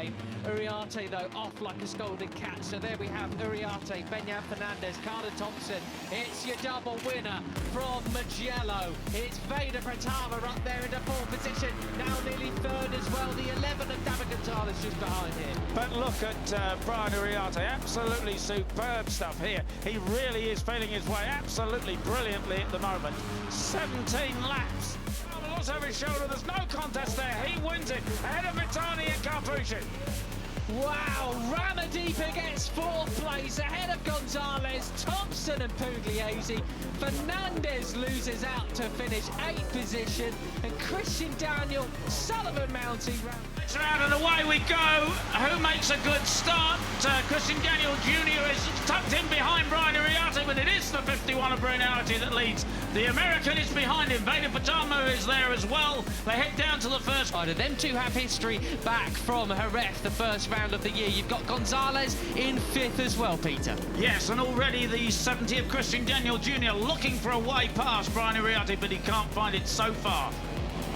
game. Uriarte, though, off like a scolded cat. So there we have Uriarte, Benyan Fernandez, Carter Thompson. It's your double winner from Mugello. It's Veda Pratama up there in the fourth position. Now nearly third as well. The 11 of David Gonzalez just behind him. But look at Brian Uriarte. Absolutely superb stuff here. He really is feeling his way absolutely brilliantly at the moment. 17 laps. Lots over his shoulder. There's no contest there. He wins it ahead of Mitani and Carpucci. Wow, Ramadipa gets fourth place ahead of Gonzalez, Thompson and Pugliese. Fernandez loses out to finish 8th position, and Christian Daniel, Sullivan Mounty. It's around and away we go. Who makes a good start? Christian Daniel Jr. is tucked in behind Brian Uriarte, but it is the 51 of Brunality that leads. The American is behind him. Veda Pratama is there as well. They head down to the first. Them two have history back from Jerez, the first round of the year. You've got Gonzalez in 5th as well, Peter. Yes, and already the 70 of Christian Daniel Jr. looking for a way past Brian Uriarte, but he can't find it so far.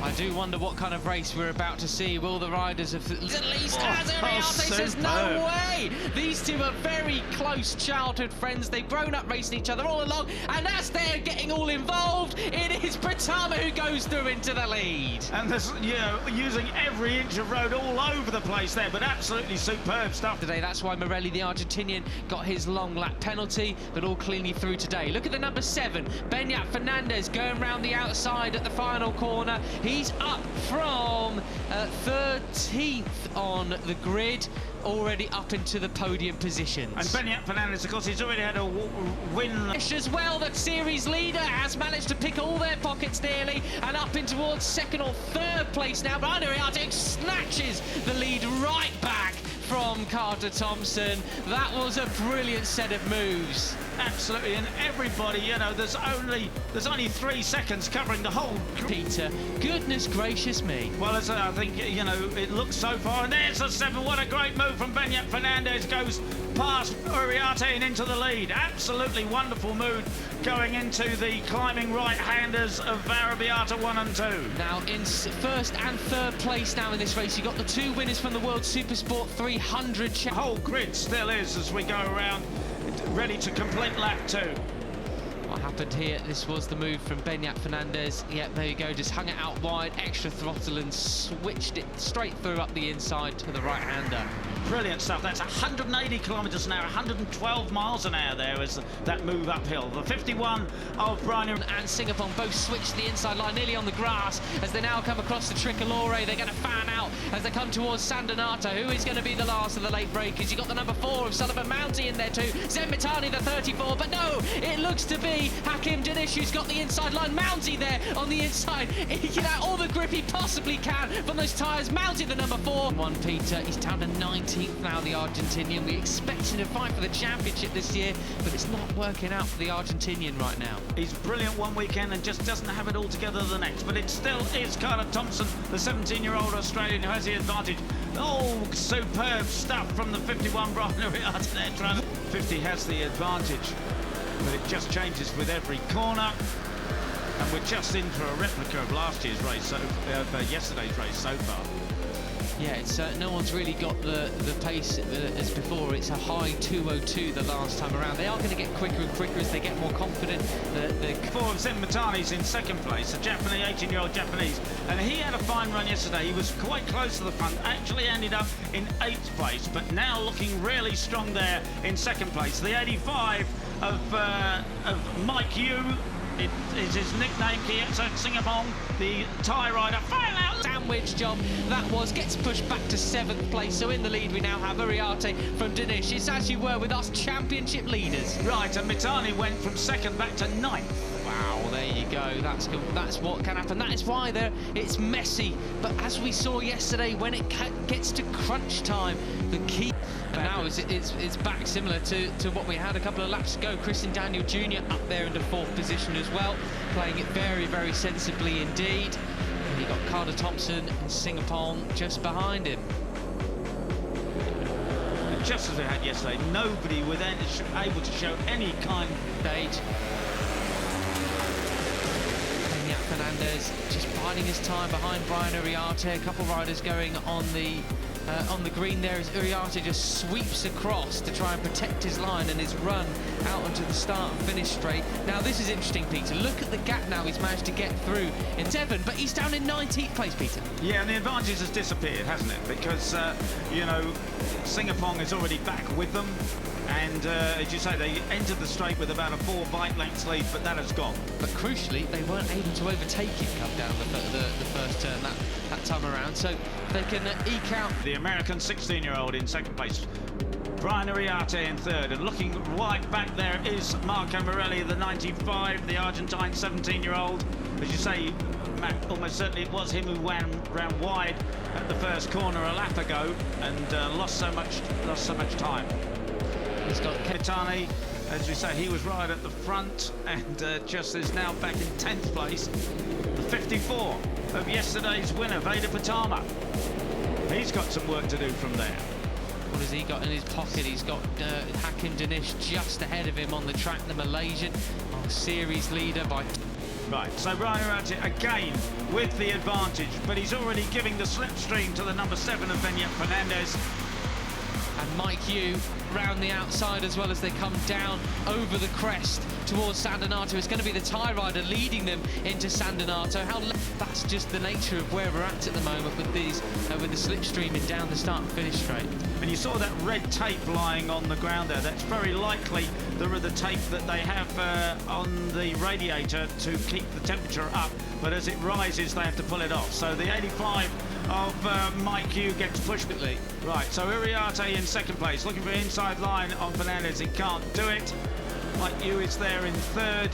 I do wonder what kind of race we're about to see. Will the riders of at least as Uriarte says, no way! These two are very close childhood friends. They've grown up racing each other all along, and as they're getting all involved, it is Pratama who goes through into the lead. And there's, you know, using every inch of road all over the place there, but absolutely superb stuff today. That's why Morelli, the Argentinian, got his long lap penalty, but all cleanly through today. Look at the number 7, Benyan Fernandez, going round the outside at the final corner. He's up from 13th on the grid, already up into the podium positions. And Benyan Fernandez, of course, he's already had a win. As well, the series leader has managed to pick all their pockets nearly and up in towards 2nd or 3rd place now. But Uriarte snatches the lead right back from Carter Thompson. That was a brilliant set of moves. Absolutely, and everybody, you know, there's only 3 seconds covering the whole. Peter, goodness gracious me. Well, as I think, you know, it looks so far, and there's a 7. What a great move from Benyan Fernandez, goes past Uriarte and into the lead. Absolutely wonderful move going into the climbing right-handers of Arabiata 1 and 2. Now in 1st and 3rd place now in this race, you've got the 2 winners from the World Supersport 300. The whole grid still is as we go around, ready to complete lap 2. What happened here, this was the move from Benyan Fernandez. Yep, there you go, just hung it out wide, extra throttle and switched it straight through up the inside to the right-hander. Brilliant stuff. That's 180 kilometres an hour, 112 miles an hour there as that move uphill. The 51 of Brian and Singapore both switched the inside line nearly on the grass as they now come across the Tricolore. They're going to fan out as they come towards San Donato. Who is going to be the last of the late breakers? You've got the number 4 of Sullivan Mounty in there too. Mitani, the 34, but no, it looks to be Hakim Dinish who's got the inside line. Mounty there on the inside. He can out all the grip he possibly can from those tyres. Mounty, the number 4. Peter, he's down to 19th now, the Argentinian. We expected to fight for the championship this year, but it's not working out for the Argentinian right now. He's brilliant one weekend and just doesn't have it all together the next, but it still is Carter Thompson, the 17-year-old Australian, who has the advantage. Oh, superb stuff from the 51 Brian Uriarte there, trying to... 50 has the advantage, but it just changes with every corner. And we're just in for a replica of last year's race, yesterday's race so far. Yeah, it's no one's really got the pace as before. It's a high 2:02 the last time around. They are going to get quicker and quicker as they get more confident. The 4 of Mitani's in 2nd place, a Japanese, 18-year-old Japanese, and he had a fine run yesterday. He was quite close to the front, actually ended up in 8th place, but now looking really strong there in 2nd place. The 85 of Mike Yu. It is his nickname, Kietsu Singapore, the Thai rider. Final out sandwich job that was, gets pushed back to 7th place. So in the lead we now have Uriarte from Dinish. It's as you were with us championship leaders. Right, and Mitani went from 2nd back to 9th. Wow, there you go. That's what can happen. That is why it's messy. But as we saw yesterday, when it gets to crunch time, the key. But now it's back similar to what we had a couple of laps ago. Christian Daniel Jr. up there in the 4th position as well, playing it very, very sensibly indeed. And you've got Carter Thompson and Singapore just behind him. And just as we had yesterday, nobody was able to show any kind of stage. Fernandez just biding his time behind Brian Uriarte. A couple riders going on the on the green there as Uriarte just sweeps across to try and protect his line and his run out onto the start and finish straight. Now this is interesting, Peter. Look at the gap now he's managed to get through in 7th, but he's down in 19th place, Peter. Yeah, and the advantage has disappeared, hasn't it? Because, you know, Singapore is already back with them. And as you say, they entered the straight with about a 4 bike lengths lead, but that has gone. But crucially, they weren't able to overtake him come down the first turn that time around, so they can eke out. The American 16-year-old in 2nd place, Brian Uriarte in 3rd, and looking wide back there is Marco Morelli, the 95, the Argentine 17-year-old. As you say, Matt, almost certainly it was him who ran wide at the first corner a lap ago and lost so much time. He's got Kitani, as we say, he was right at the front and just is now back in 10th place. The 54 of yesterday's winner, Veda Pratama. He's got some work to do from there. What has he got in his pocket? He's got Hakim Danish just ahead of him on the track, the Malaysian, series leader by... Right, so Brian Uriarte again with the advantage, but he's already giving the slipstream to the number 7 of Benyat Fernandez. And Mike Yu round the outside as well as they come down over the crest towards San Donato. It's going to be the tie rider leading them into San Donato. That's just the nature of where we're at the moment with these, with the slipstreaming down the start and finish straight. And you saw that red tape lying on the ground there. That's very likely the tape that they have on the radiator to keep the temperature up, but as it rises they have to pull it off. So the 85 of Mike Yu gets pushed. Right, so Uriarte in 2nd place, looking for inside line on Fernandez. He can't do it. Mike Yu is there in 3rd.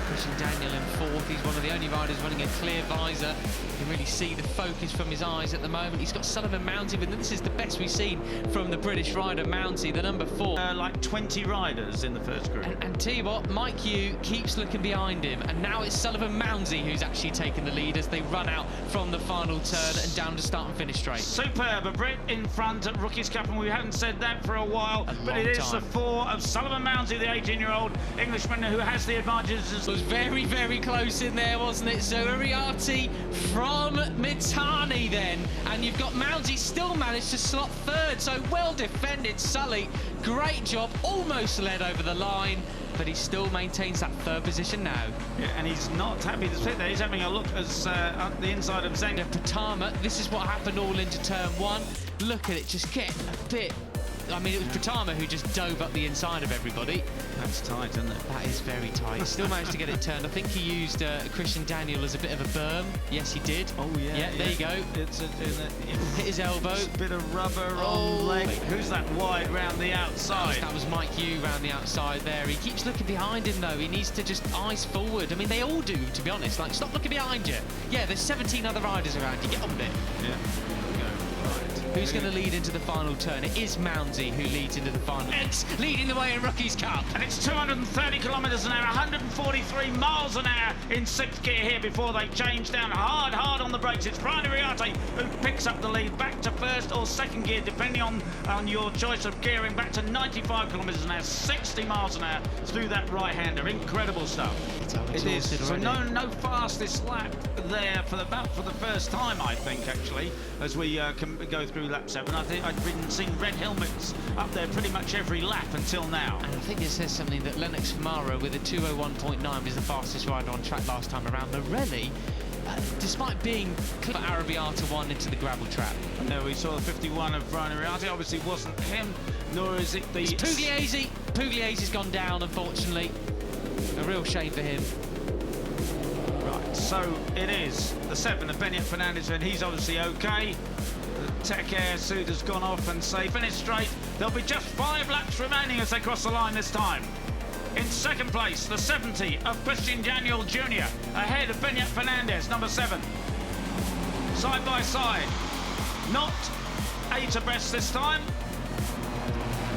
Christian Daniel in 4th. He's one of the only riders running a clear visor. You can really see the focus from his eyes at the moment. He's got Sullivan Mounty, but this is the best we've seen from the British rider Mounty, the number 4. Like 20 riders in the first group. And tell you what, Mike Yu keeps looking behind him, and now it's Sullivan Mounty who's actually taken the lead as they run out from the final turn and down to start and finish straight. Superb, a Brit in front at Rookies Cup, and we haven't said that for a while, but it is the 4 of Sullivan Mounty, the 18-year-old Englishman who has the advantages. It was very, very close in there, wasn't it? So Uriarte from Mitani then, and you've got Mounty still managed to slot 3rd, so well defended Sully, great job, almost led over the line, but he still maintains that 3rd position now. Yeah, and he's not happy to sit there. He's having a look as at the inside of Zenga. Pratama, this is what happened all into turn 1. Look at it, just get a bit... I mean, it was Pratama who just dove up the inside of everybody. That's tight, isn't it? That is very tight. He still managed to get it turned. I think he used Christian Daniel as a bit of a berm. Yes, he did. Oh, yeah. Yeah, there you go. Hit his elbow. Just a bit of rubber on leg. Who's that wide round the outside? That was Mike Yu round the outside there. He keeps looking behind him, though. He needs to just eyes forward. I mean, they all do, to be honest. Like, stop looking behind you. Yeah, there's 17 other riders around you. Get on with it. Yeah. Who's going to lead into the final turn? It is Mounty who leads into the final. It's leading the way in Rookies Cup. And it's 230 kilometres an hour, 143 miles an hour in 6th gear here before they change down hard on the brakes. It's Brian Uriarte who picks up the lead back to 1st or 2nd gear, depending on your choice of gearing, back to 95 kilometres an hour, 60 miles an hour through that right-hander. Incredible stuff. It is. So no fastest lap there for the first time, I think, actually, as we can go through lap 7. I think I've been seeing red helmets up there pretty much every lap until now. And I think it says something that Lennox Famara with a 2:01.9 was the fastest rider on track last time around. Morelli, despite being clear, Arrabbiata won into the gravel trap. And there we saw the 51 of Brian Uriarte. Obviously wasn't him, nor is it the... It's Pugliese. Pugliese's gone down, unfortunately. A real shame for him. Right, so it is the 7 of Benyat Fernandez, and he's obviously okay. The Tech Air suit has gone off and safe, and it's straight. There'll be just 5 laps remaining as they cross the line this time. In 2nd place, the 70 of Christian Daniel Jr. ahead of Benyat Fernandez, number 7. Side by side. Not 8 abreast this time.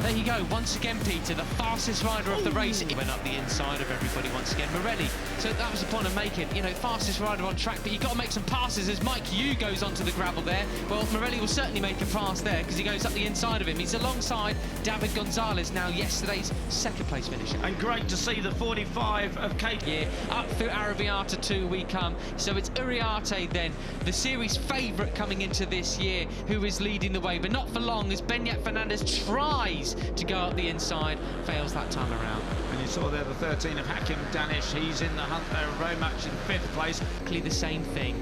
There you go, once again, Peter, the fastest rider of the race. He went up the inside of everybody once again. Morelli, so that was the point of making, you know, fastest rider on track, but you've got to make some passes as Mike Yu goes onto the gravel there. Well, Morelli will certainly make a pass there because he goes up the inside of him. He's alongside David Gonzalez, now yesterday's second place finisher. And great to see the 45 of Kate. Yeah, up through Arrabbiata 2 we come. So it's Uriarte then, the series favourite coming into this year, who is leading the way, but not for long as Beñat Fernandez tries to go up the inside, fails that time around. And you saw there the 13 of Hakim Danish. He's in the hunt there very much in 5th place. Exactly the same thing.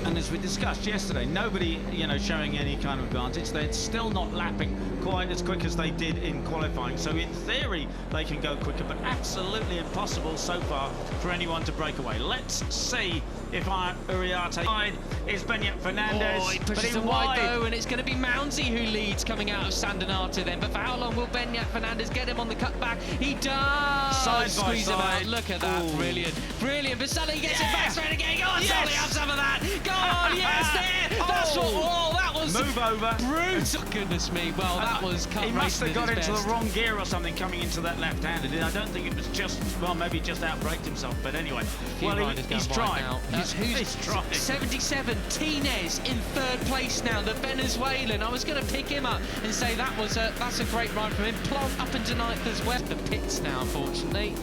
And as we discussed yesterday, nobody, you know, showing any kind of advantage. They're still not lapping quite as quick as they did in qualifying. So in theory, they can go quicker, but absolutely impossible so far for anyone to break away. Let's see if Uriarte is Beñat Fernandez. Oh, he pushes him wide though, and it's going to be Mounty who leads coming out of San Donato then. But for how long will Beñat Fernandez get him on the cutback? He does! Side squeeze by him side. out. Look at that. Ooh. Brilliant. Brilliant. But Sully gets it back straight again. Go on, Yes. Sully, have some of that. Go on, yes, there. That's what. Oh, that was move over. Brutal. Goodness me. Well, that was he must have got into best. the wrong gear or something coming into that left-handed. I don't think it was just, well, maybe just outbraked himself. But anyway, well, he's trying. He's trying. 77, Tinez in 3rd place now, the Venezuelan. I was going to pick him up and say that's a great ride from him. Plant up into 9th as well. The pits now, unfortunately.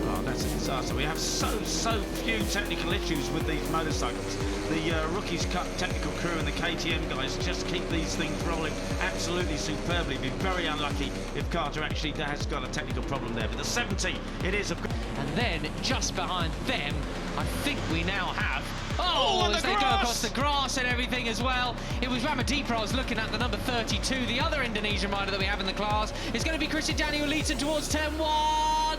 Oh, that's a disaster. We have so few technical issues with these motorcycles. The Rookies Cup technical crew and the KTM guys just keep these things rolling absolutely superbly. Be very unlucky if Carter actually has got a technical problem there. But the 70, it is. And then just behind them, I think we now have. Oh, as they go across the grass and everything as well. It was Ramadipra I was looking at, the number 32, the other Indonesian rider that we have in the class. It's going to be Christian Daniel leads him towards 10-1.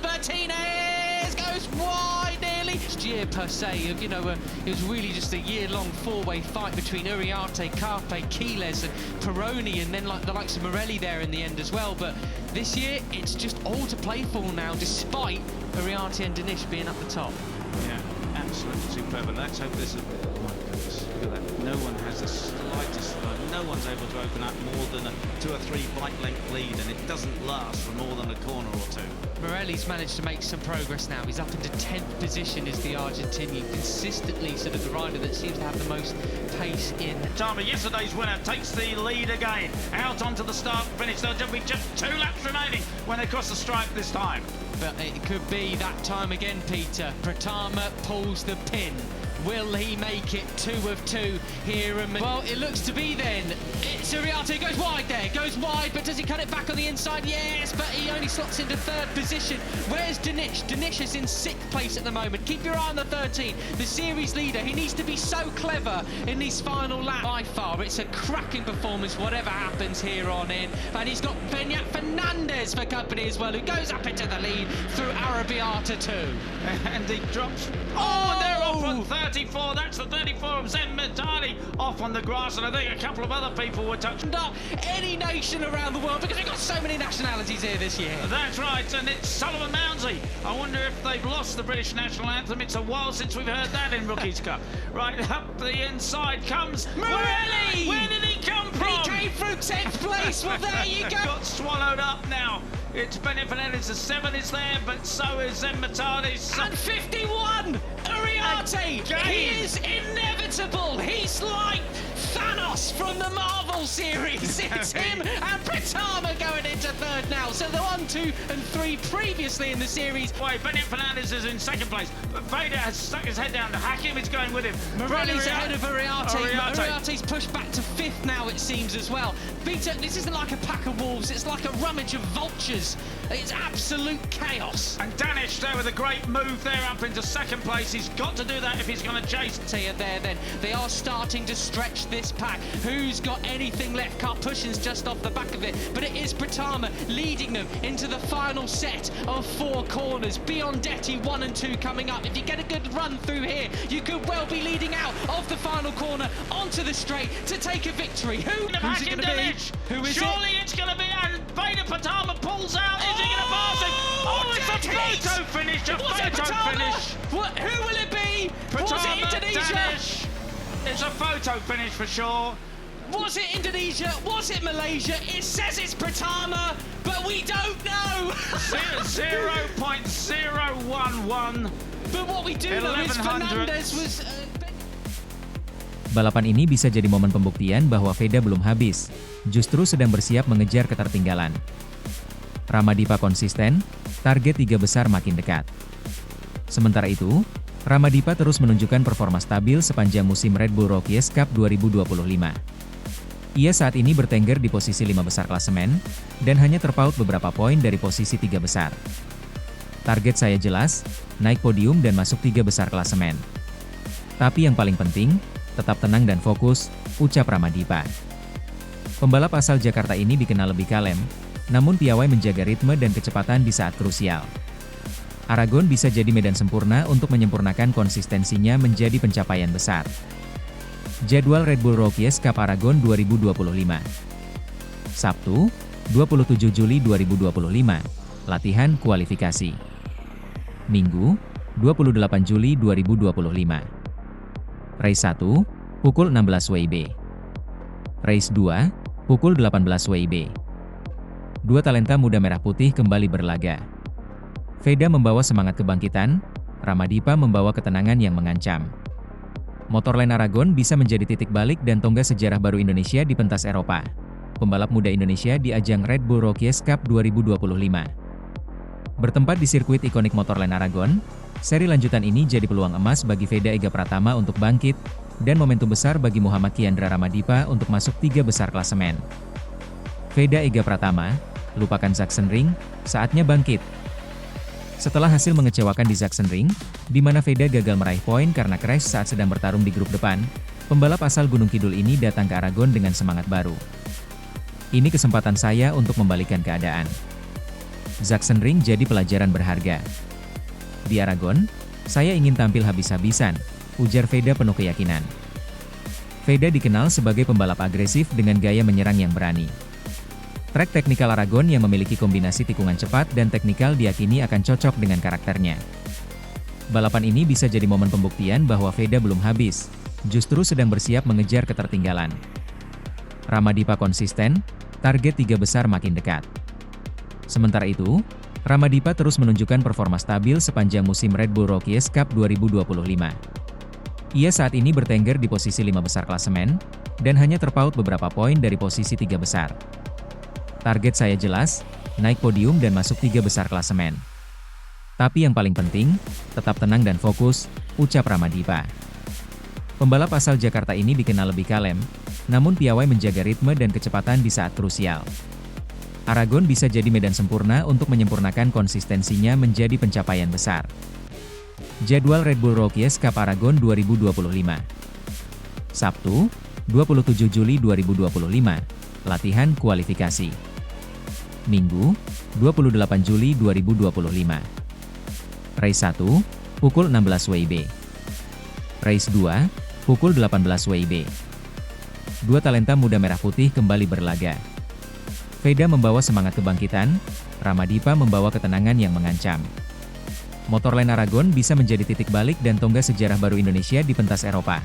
Martinez goes wide nearly. Last year per se, you know, it was really just a year-long 4-way fight between Uriarte, Carpe, Quiles and Peroni, and then like the likes of Morelli there in the end as well. But this year, it's just all to play for now, despite Uriarte and Danish being up the top. Yeah. Absolutely superb. Let's hope this is. Oh my goodness, look at that. No one has the slightest. No one's able to open up more than a 2 or 3 bike length lead, and it doesn't last for more than a corner or 2. Morelli's managed to make some progress now. He's up into 10th position as the Argentinian, consistently sort of the rider that seems to have the most pace in. Pratama, yesterday's winner, takes the lead again. Out onto the start finish. There'll be just 2 laps remaining when they cross the stripe this time. But it could be that time again, Peter. Pratama pulls the pin. Will he make it 2 of 2 here? Well, it looks to be then. It's Uriarte, goes wide there, goes wide, but does he cut it back on the inside? Yes, but he only slots into 3rd position. Where's Danish? Danish is in 6th place at the moment. Keep your eye on the 13, the series leader. He needs to be so clever in these final laps. By far, it's a cracking performance, whatever happens here on in. And he's got Beñat Fernandez for company as well, who goes up into the lead through Arrabbiata 2. And he drops. Oh, and they're off on 34. That's the 34 of Zen Metani off on the grass, and I think a couple of other people were touched up any nation around the world because we've got so many nationalities here this year. That's right, and it's Sullivan Mounty. I wonder if they've lost the British national anthem. It's a while since we've heard that in Rookies Cup. Right up the inside comes Morelli! Where did he come from? He came through 10th place. Well, there you go. Got swallowed up now. It's Beñat Fernandez. The 7 is there, but so is Zen Metani. And 51! Uriarte! He is inevitable! He's like Thanos from the Marvel series. It's him and Pratama going into 3rd now. So the 1, 2 and 3 previously in the series. Wait, Beñat Fernandez is in 2nd place, but Veda has stuck his head down. Hakim is going with him. Morelli's ahead of Uriarte. Uriarte's pushed back to 5th now, it seems, as well. Peter, this isn't like a pack of wolves, it's like a rummage of vultures. It's absolute chaos. And Danish there with a great move there up into 2nd place. He's got to do that if he's going to chase. There then. They are starting to stretch this pack. Who's got anything left? Karpushin's just off the back of it, but it is Pratama leading them into the final set of 4 corners. Biondetti 1 and 2 coming up. If you get a good run through here, you could well be leading out of the final corner onto the straight to take a victory. Who's it going to be? Who is Surely it's going to be, and Veda Pratama pulls out. Is he going to pass him? Oh, it's a photo finish. A photo finish. What? Who will it be? Pratama, Was it Indonesia? Danish. It's a photo finish for sure. Was it Indonesia? Was it Malaysia? It says it's Pratama, but we don't know. 0.011. But what we do know is 1100. Fernandez was... Balapan ini bisa jadi momen pembuktian bahwa Veda belum habis, justru sedang bersiap mengejar ketertinggalan. Ramadipa konsisten, target 3 besar makin dekat. Sementara itu, Ramadipa terus menunjukkan performa stabil sepanjang musim Red Bull Rookies Cup 2025. Ia saat ini bertengger di posisi 5 besar klasemen, dan hanya terpaut beberapa poin dari posisi 3 besar. Target saya jelas, naik podium dan masuk 3 besar klasemen. Tapi yang paling penting, tetap tenang dan fokus, ucap Ramadipa. Pembalap asal Jakarta ini dikenal lebih kalem, namun piawai menjaga ritme dan kecepatan di saat krusial. Aragon bisa jadi medan sempurna untuk menyempurnakan konsistensinya menjadi pencapaian besar. Jadwal Red Bull Rookies Cup Aragon 2025. Sabtu, 27 Juli 2025, latihan kualifikasi. Minggu, 28 Juli 2025. Race 1, pukul 16 WIB. Race 2, pukul 18 WIB. Dua talenta muda merah putih kembali berlaga. Veda membawa semangat kebangkitan, Ramadipa membawa ketenangan yang mengancam. Motorland Aragon bisa menjadi titik balik dan tonggak sejarah baru Indonesia di pentas Eropa. Pembalap muda Indonesia di ajang Red Bull Rookies Cup 2025. Bertempat di sirkuit ikonik Motorland Aragon, seri lanjutan ini jadi peluang emas bagi Veda Ega Pratama untuk bangkit, dan momentum besar bagi Muhammad Kiandra Ramadipa untuk masuk 3 besar klasemen. Veda Ega Pratama, lupakan Sachsenring, saatnya bangkit. Setelah hasil mengecewakan di Sachsenring, di mana Veda gagal meraih poin karena crash saat sedang bertarung di grup depan, pembalap asal Gunung Kidul ini datang ke Aragon dengan semangat baru. Ini kesempatan saya untuk membalikan keadaan. Sachsenring jadi pelajaran berharga. Di Aragon, saya ingin tampil habis-habisan, ujar Veda penuh keyakinan. Veda dikenal sebagai pembalap agresif dengan gaya menyerang yang berani. Trek teknikal Aragon yang memiliki kombinasi tikungan cepat dan teknikal diyakini akan cocok dengan karakternya. Balapan ini bisa jadi momen pembuktian bahwa Veda belum habis, justru sedang bersiap mengejar ketertinggalan. Ramadipa konsisten, target 3 besar makin dekat. Sementara itu, Ramadipa terus menunjukkan performa stabil sepanjang musim Red Bull Rookies Cup 2025. Ia saat ini bertengger di posisi 5 besar klasemen, dan hanya terpaut beberapa poin dari posisi 3 besar. Target saya jelas, naik podium dan masuk 3 besar klasemen. Tapi yang paling penting, tetap tenang dan fokus, ucap Ramadipa. Pembalap asal Jakarta ini dikenal lebih kalem, namun piawai menjaga ritme dan kecepatan di saat krusial. Aragon bisa jadi medan sempurna untuk menyempurnakan konsistensinya menjadi pencapaian besar. Jadwal Red Bull Rookies Cup Aragon 2025. Sabtu, 27 Juli 2025, latihan kualifikasi. Minggu, 28 Juli 2025. Race 1, pukul 16 WIB. Race 2, pukul 18 WIB. Dua talenta muda merah putih kembali berlaga. Veda membawa semangat kebangkitan, Ramadipa membawa ketenangan yang mengancam. Motorland Aragon bisa menjadi titik balik dan tonggak sejarah baru Indonesia di pentas Eropa.